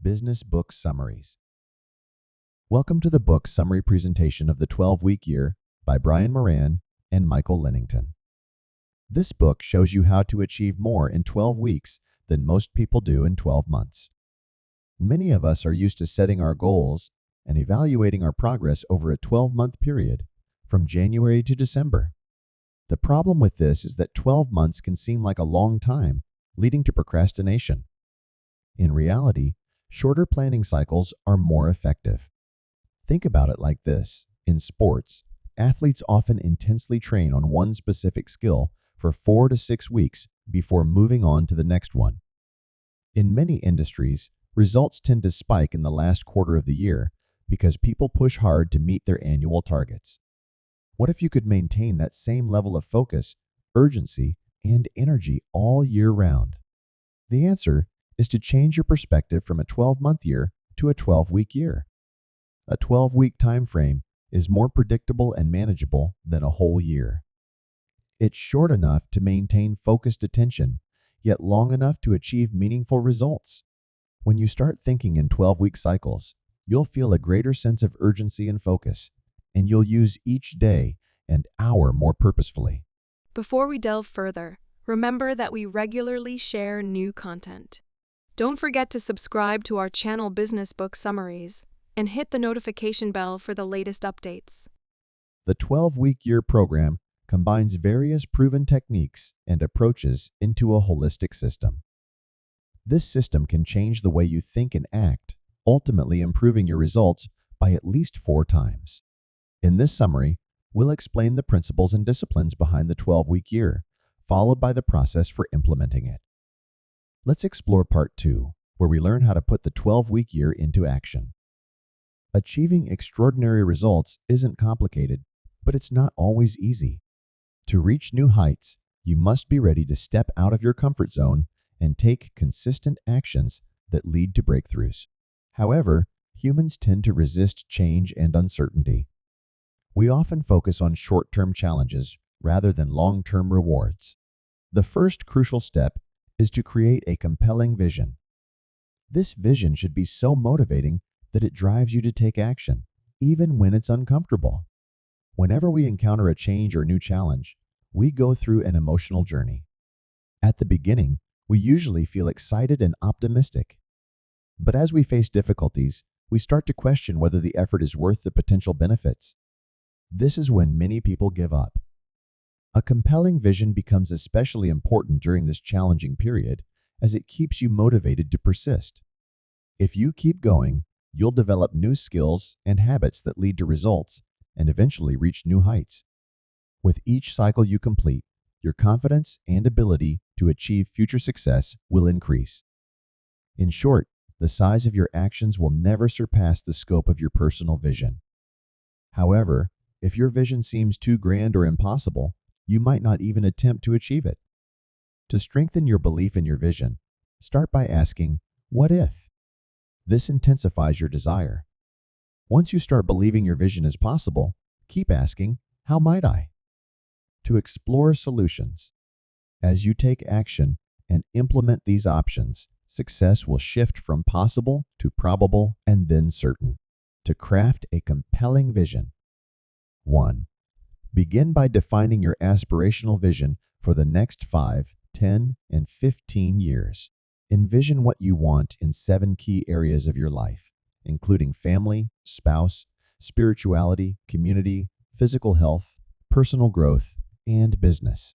Business Book Summaries. Welcome to the book summary presentation of the 12-week year by Brian Moran and Michael Lennington. This book shows you how to achieve more in 12 weeks than most people do in 12 months. Many of us are used to setting our goals and evaluating our progress over a 12-month period, from January to December. The problem with this is that 12 months can seem like a long time, leading to procrastination. In reality, shorter planning cycles are more effective. Think about it like this. In sports, athletes often intensely train on one specific skill for 4 to 6 weeks before moving on to the next one. In many industries, results tend to spike in the last quarter of the year because people push hard to meet their annual targets. What if you could maintain that same level of focus, urgency, and energy all year round? The answer is to change your perspective from a 12-month year to a 12-week year. A 12-week time frame is more predictable and manageable than a whole year. It's short enough to maintain focused attention, yet long enough to achieve meaningful results. When you start thinking in 12-week cycles, you'll feel a greater sense of urgency and focus, and you'll use each day and hour more purposefully. Before we delve further, remember that we regularly share new content. Don't forget to subscribe to our channel Business Book Summaries and hit the notification bell for the latest updates. The 12-week year program combines various proven techniques and approaches into a holistic system. This system can change the way you think and act, ultimately improving your results by at least 4 times. In this summary, we'll explain the principles and disciplines behind the 12-week year, followed by the process for implementing it. Let's explore part 2, where we learn how to put the 12-week year into action. Achieving extraordinary results isn't complicated, but it's not always easy. To reach new heights, you must be ready to step out of your comfort zone and take consistent actions that lead to breakthroughs. However, humans tend to resist change and uncertainty. We often focus on short-term challenges rather than long-term rewards. The first crucial step is to create a compelling vision. This vision should be so motivating that it drives you to take action, even when it's uncomfortable. Whenever we encounter a change or new challenge, we go through an emotional journey. At the beginning, we usually feel excited and optimistic. But as we face difficulties, we start to question whether the effort is worth the potential benefits. This is when many people give up. A compelling vision becomes especially important during this challenging period, as it keeps you motivated to persist. If you keep going, you'll develop new skills and habits that lead to results and eventually reach new heights. With each cycle you complete, your confidence and ability to achieve future success will increase. In short, the size of your actions will never surpass the scope of your personal vision. However, if your vision seems too grand or impossible, you might not even attempt to achieve it. To strengthen your belief in your vision, start by asking, "What if?" This intensifies your desire. Once you start believing your vision is possible, keep asking, "How might I?" To explore solutions. As you take action and implement these options, success will shift from possible to probable and then certain. To craft a compelling vision. 1. Begin by defining your aspirational vision for the next 5, 10, and 15 years. Envision what you want in 7 key areas of your life, including family, spouse, spirituality, community, physical health, personal growth, and business.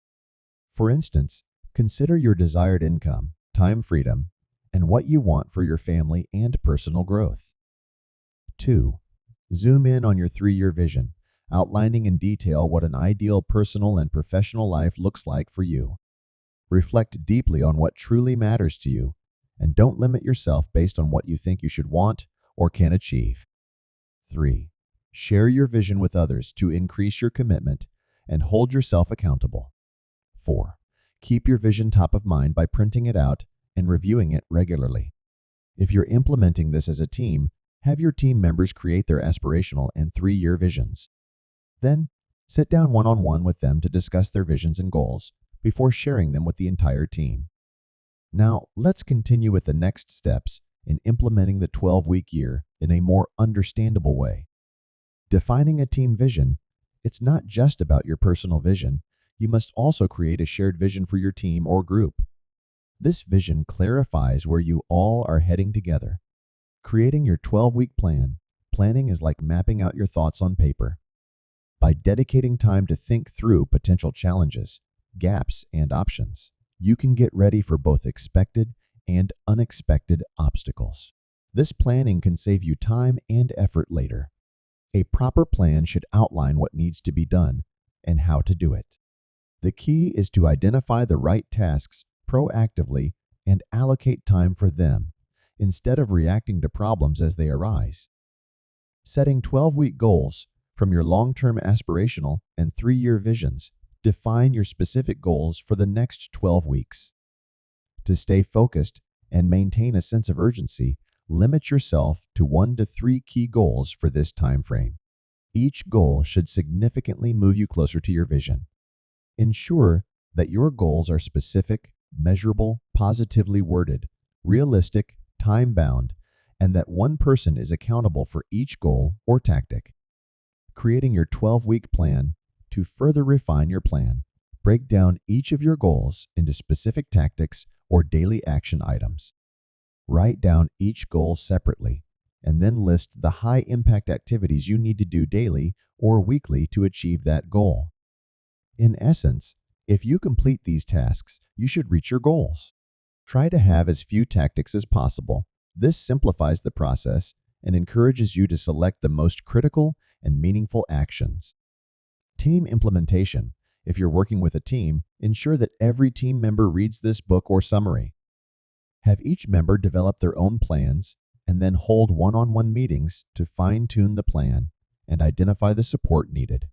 For instance, consider your desired income, time freedom, and what you want for your family and personal growth. 2. Zoom in on your 3-year vision, outlining in detail what an ideal personal and professional life looks like for you. Reflect deeply on what truly matters to you, and don't limit yourself based on what you think you should want or can achieve. 3. Share your vision with others to increase your commitment and hold yourself accountable. 4. Keep your vision top of mind by printing it out and reviewing it regularly. If you're implementing this as a team, have your team members create their aspirational and 3-year visions. Then, sit down one-on-one with them to discuss their visions and goals before sharing them with the entire team. Now, let's continue with the next steps in implementing the 12-week year in a more understandable way. Defining a team vision, it's not just about your personal vision. You must also create a shared vision for your team or group. This vision clarifies where you all are heading together. Creating your 12-week plan, planning is like mapping out your thoughts on paper. By dedicating time to think through potential challenges, gaps, and options, you can get ready for both expected and unexpected obstacles. This planning can save you time and effort later. A proper plan should outline what needs to be done and how to do it. The key is to identify the right tasks proactively and allocate time for them, instead of reacting to problems as they arise. Setting 12-week goals from your long-term aspirational and 3-year visions, define your specific goals for the next 12 weeks. To stay focused and maintain a sense of urgency, limit yourself to 1 to 3 key goals for this time frame. Each goal should significantly move you closer to your vision. Ensure that your goals are specific, measurable, positively worded, realistic, time-bound, and that one person is accountable for each goal or tactic. Creating your 12-week plan. To further refine your plan, break down each of your goals into specific tactics or daily action items. Write down each goal separately, and then list the high-impact activities you need to do daily or weekly to achieve that goal. In essence, if you complete these tasks, you should reach your goals. Try to have as few tactics as possible. This simplifies the process and encourages you to select the most critical and meaningful actions. Team implementation. If you're working with a team, ensure that every team member reads this book or summary. Have each member develop their own plans and then hold one-on-one meetings to fine-tune the plan and identify the support needed.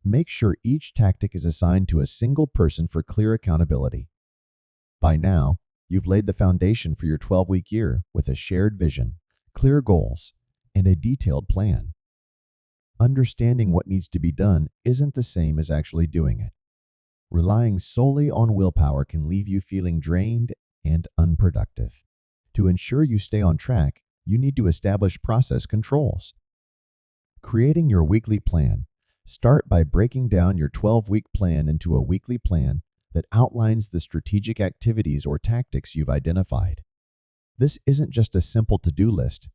Make sure each tactic is assigned to a single person for clear accountability. By now, you've laid the foundation for your 12-week year with a shared vision, clear goals, and a detailed plan. Understanding what needs to be done isn't the same as actually doing it. Relying solely on willpower can leave you feeling drained and unproductive. To ensure you stay on track, you need to establish process controls. Creating your weekly plan. Start by breaking down your 12-week plan into a weekly plan that outlines the strategic activities or tactics you've identified. This isn't just a simple to-do list.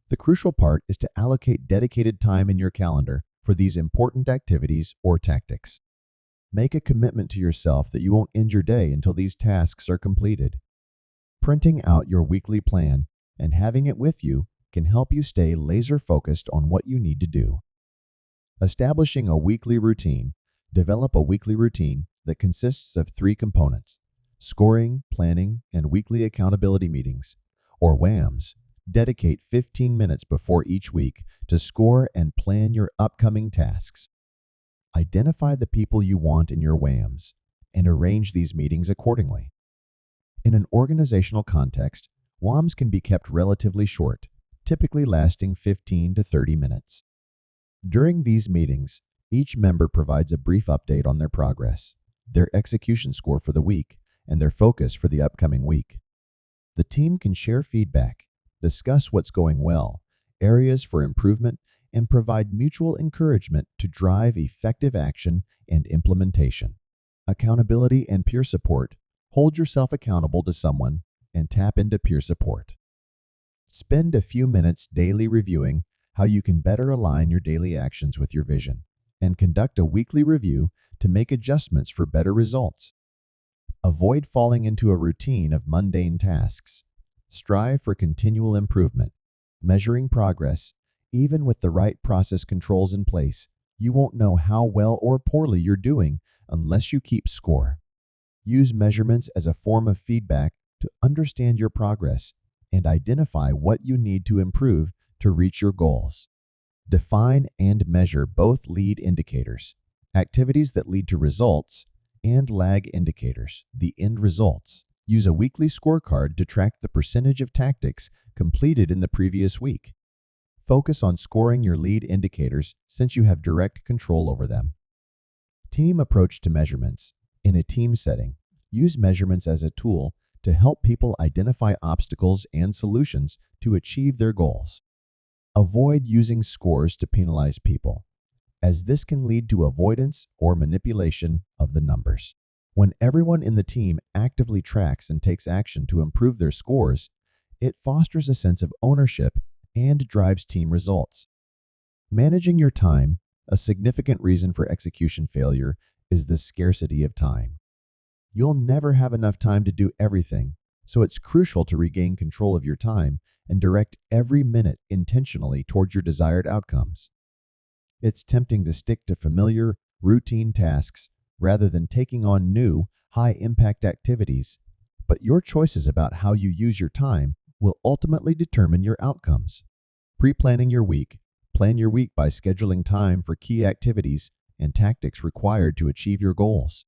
The crucial part is to allocate dedicated time in your calendar for these important activities or tactics. Make a commitment to yourself that you won't end your day until these tasks are completed. Printing out your weekly plan and having it with you can help you stay laser-focused on what you need to do. Establishing a weekly routine. Develop a weekly routine that consists of 3 components: scoring, planning, and weekly accountability meetings, or WAMs. Dedicate 15 minutes before each week to score and plan your upcoming tasks. Identify the people you want in your WAMs and arrange these meetings accordingly. In an organizational context, WAMs can be kept relatively short, typically lasting 15 to 30 minutes. During these meetings, each member provides a brief update on their progress, their execution score for the week, and their focus for the upcoming week. The team can share feedback, discuss what's going well, areas for improvement, and provide mutual encouragement to drive effective action and implementation. Accountability and peer support. Hold yourself accountable to someone and tap into peer support. Spend a few minutes daily reviewing how you can better align your daily actions with your vision, and conduct a weekly review to make adjustments for better results. Avoid falling into a routine of mundane tasks. Strive for continual improvement, measuring progress. Even with the right process controls in place, you won't know how well or poorly you're doing unless you keep score. Use measurements as a form of feedback to understand your progress and identify what you need to improve to reach your goals. Define and measure both lead indicators, activities that lead to results, and lag indicators, the end results. Use a weekly scorecard to track the percentage of tactics completed in the previous week. Focus on scoring your lead indicators since you have direct control over them. Team approach to measurements. In a team setting, use measurements as a tool to help people identify obstacles and solutions to achieve their goals. Avoid using scores to penalize people, as this can lead to avoidance or manipulation of the numbers. When everyone in the team actively tracks and takes action to improve their scores, it fosters a sense of ownership and drives team results. Managing your time, a significant reason for execution failure, is the scarcity of time. You'll never have enough time to do everything, so it's crucial to regain control of your time and direct every minute intentionally towards your desired outcomes. It's tempting to stick to familiar, routine tasks rather than taking on new, high-impact activities, but your choices about how you use your time will ultimately determine your outcomes. Pre-planning your week. Plan your week by scheduling time for key activities and tactics required to achieve your goals.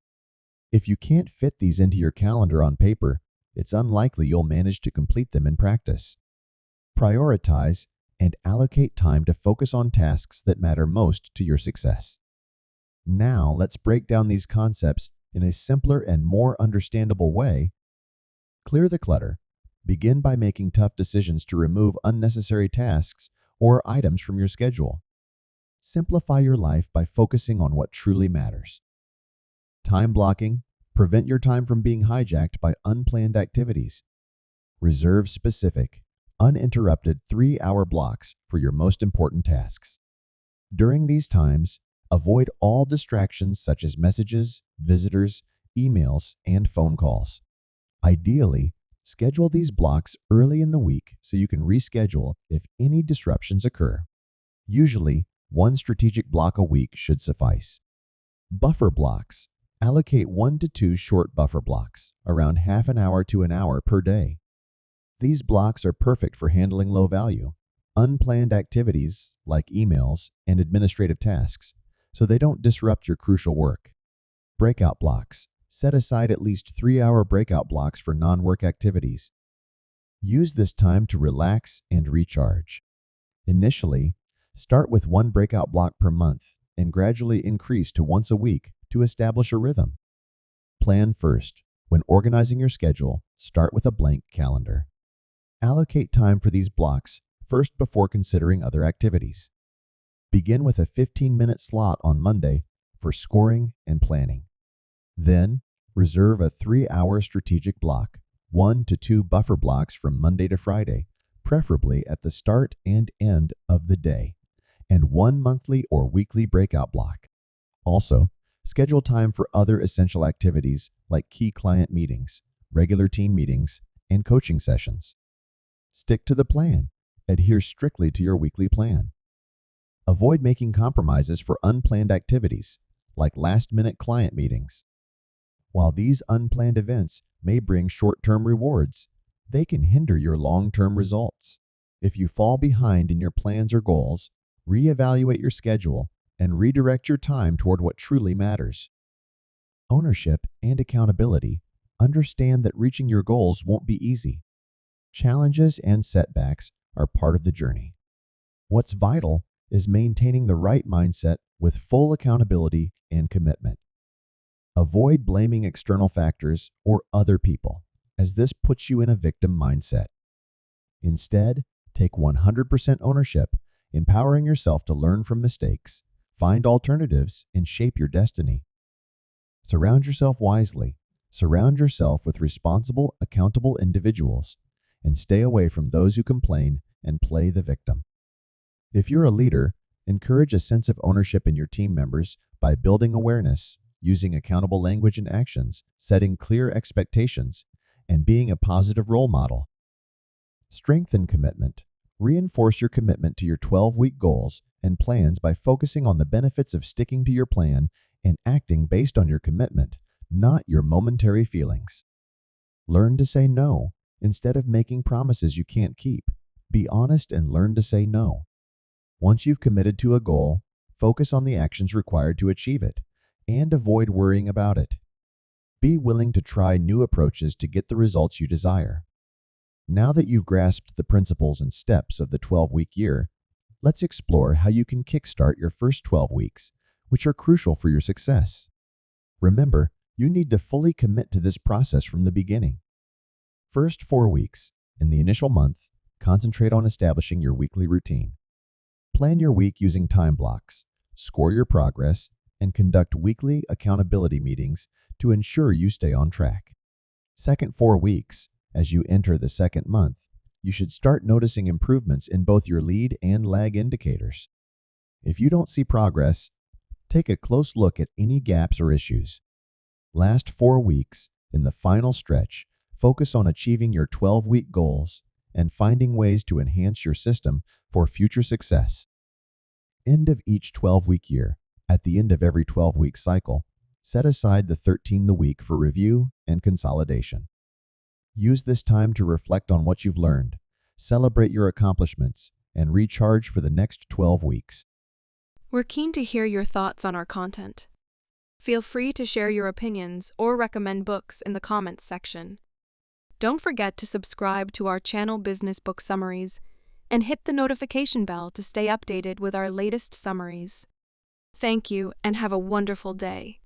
If you can't fit these into your calendar on paper, it's unlikely you'll manage to complete them in practice. Prioritize and allocate time to focus on tasks that matter most to your success. Now, let's break down these concepts in a simpler and more understandable way. Clear the clutter. Begin by making tough decisions to remove unnecessary tasks or items from your schedule. Simplify your life by focusing on what truly matters. Time blocking. Prevent your time from being hijacked by unplanned activities. Reserve specific, uninterrupted 3-hour blocks for your most important tasks. During these times, avoid all distractions such as messages, visitors, emails, and phone calls. Ideally, schedule these blocks early in the week so you can reschedule if any disruptions occur. Usually, one strategic block a week should suffice. Buffer blocks. Allocate 1 to 2 short buffer blocks, around half an hour to an hour per day. These blocks are perfect for handling low-value, unplanned activities like emails and administrative tasks, so they don't disrupt your crucial work. Breakout blocks. Set aside at least 3-hour breakout blocks for non-work activities. Use this time to relax and recharge. Initially, start with 1 breakout block per month and gradually increase to once a week to establish a rhythm. Plan first. When organizing your schedule, start with a blank calendar. Allocate time for these blocks first before considering other activities. Begin with a 15-minute slot on Monday for scoring and planning. Then, reserve a 3-hour strategic block, 1 to 2 buffer blocks from Monday to Friday, preferably at the start and end of the day, and 1 monthly or weekly breakout block. Also, schedule time for other essential activities like key client meetings, regular team meetings, and coaching sessions. Stick to the plan. Adhere strictly to your weekly plan. Avoid making compromises for unplanned activities, like last-minute client meetings. While these unplanned events may bring short-term rewards, they can hinder your long-term results. If you fall behind in your plans or goals, reevaluate your schedule and redirect your time toward what truly matters. Ownership and accountability. Understand that reaching your goals won't be easy. Challenges and setbacks are part of the journey. What's vital is maintaining the right mindset with full accountability and commitment. Avoid blaming external factors or other people, as this puts you in a victim mindset. Instead, take 100% ownership, empowering yourself to learn from mistakes, find alternatives, and shape your destiny. Surround yourself wisely. Surround yourself with responsible, accountable individuals, and stay away from those who complain and play the victim. If you're a leader, encourage a sense of ownership in your team members by building awareness, using accountable language and actions, setting clear expectations, and being a positive role model. Strengthen commitment. Reinforce your commitment to your 12-week goals and plans by focusing on the benefits of sticking to your plan and acting based on your commitment, not your momentary feelings. Learn to say no instead of making promises you can't keep. Be honest and learn to say no. Once you've committed to a goal, focus on the actions required to achieve it, and avoid worrying about it. Be willing to try new approaches to get the results you desire. Now that you've grasped the principles and steps of the 12-week year, let's explore how you can kickstart your first 12 weeks, which are crucial for your success. Remember, you need to fully commit to this process from the beginning. First 4 weeks. In the initial month, concentrate on establishing your weekly routine. Plan your week using time blocks, score your progress, and conduct weekly accountability meetings to ensure you stay on track. Second 4 weeks. As you enter the second month, you should start noticing improvements in both your lead and lag indicators. If you don't see progress, take a close look at any gaps or issues. Last 4 weeks. In the final stretch, focus on achieving your 12-week goals and finding ways to enhance your system for future success. End of each 12-week year. At the end of every 12-week cycle, set aside the 13th week for review and consolidation. Use this time to reflect on what you've learned, celebrate your accomplishments, and recharge for the next 12 weeks. We're keen to hear your thoughts on our content. Feel free to share your opinions or recommend books in the comments section. Don't forget to subscribe to our channel Business Book Summaries and hit the notification bell to stay updated with our latest summaries. Thank you and have a wonderful day.